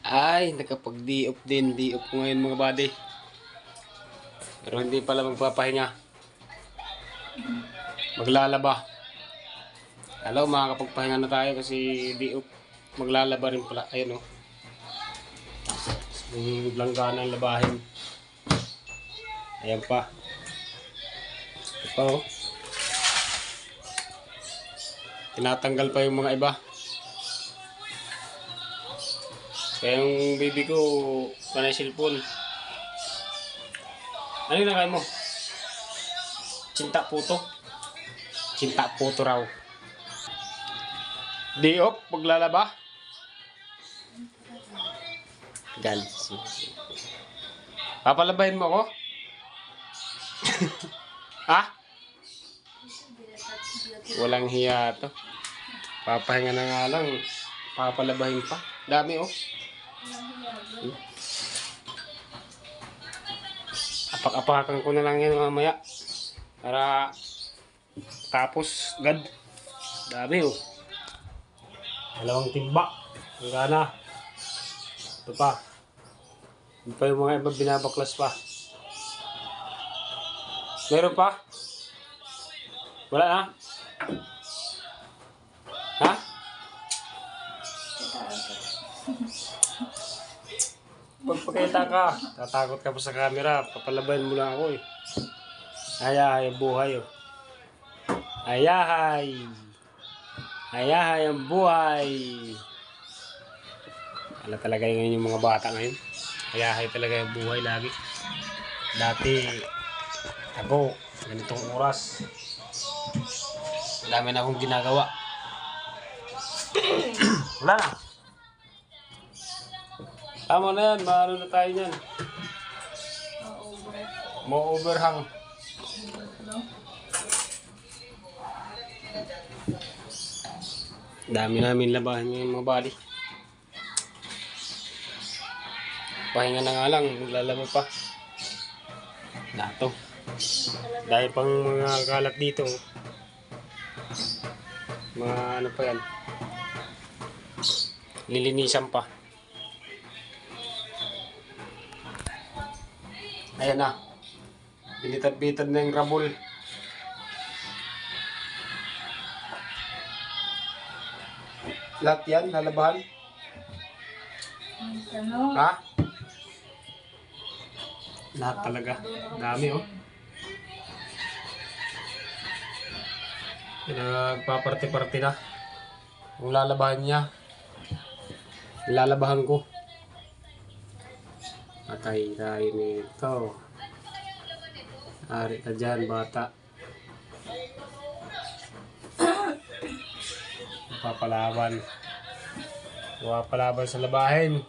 Ay, nakapag-di-off din. Di-off ko ngayon mga buddy. Pero hindi pala magpapahinga. Maglalaba. Hello, makakapagpahinga na tayo kasi di-off. Maglalaba rin pala. Ayun o. May langganang labahin. Ayan pa. Ito pa o. Tinatanggal pa yung mga iba. Kaya yung baby ko, panay cellphone. Ano yung nakain mo? Cinta puto. Cinta puto raw. Di off, maglalaba. Galis. Papalabahin mo ako? Ha? Walang hiya to. Papahinga na nga lang. Papalabahin pa. Dami oh. Apak-apakan ko na lang yan mamaya. Para tapos agad. Dami oh. 2 timba. Hangga na. Ito pa. Ito pa yung mga iba binabaklas pa. Meron pa? Wala na? Ha? Pagpakita ka, tatakot ka pa sa camera, papalabayan mo lang ako eh. Ayahay ang buhay oh. Ayahay. Ayahay ang buhay. Wala talaga yung mga bata ngayon. Ayahay talaga yung buhay lagi. Dati, ako, ganitong oras. Dami na akong ginagawa. Wala na. Tama na yan, maano na tayo yan. Mo-overhang. Dami namin labahan yung mga bali. Pahinga na nga lang, maglalaba pa. Dato. Dahil pang mga kalat dito. Mga ano pa yan. Lilinisan pa. Ayan na. Binitad-bitad na yung rabol. Lahat yan, lalabahan. Ha? Lahat talaga. Dami oh. Nagpaparte-parte na. Kung lalabahan niya, lalabahan ko. Patay tayo nito. Ari ka dyan, bata. Papalaban. Papalaban sa labahin.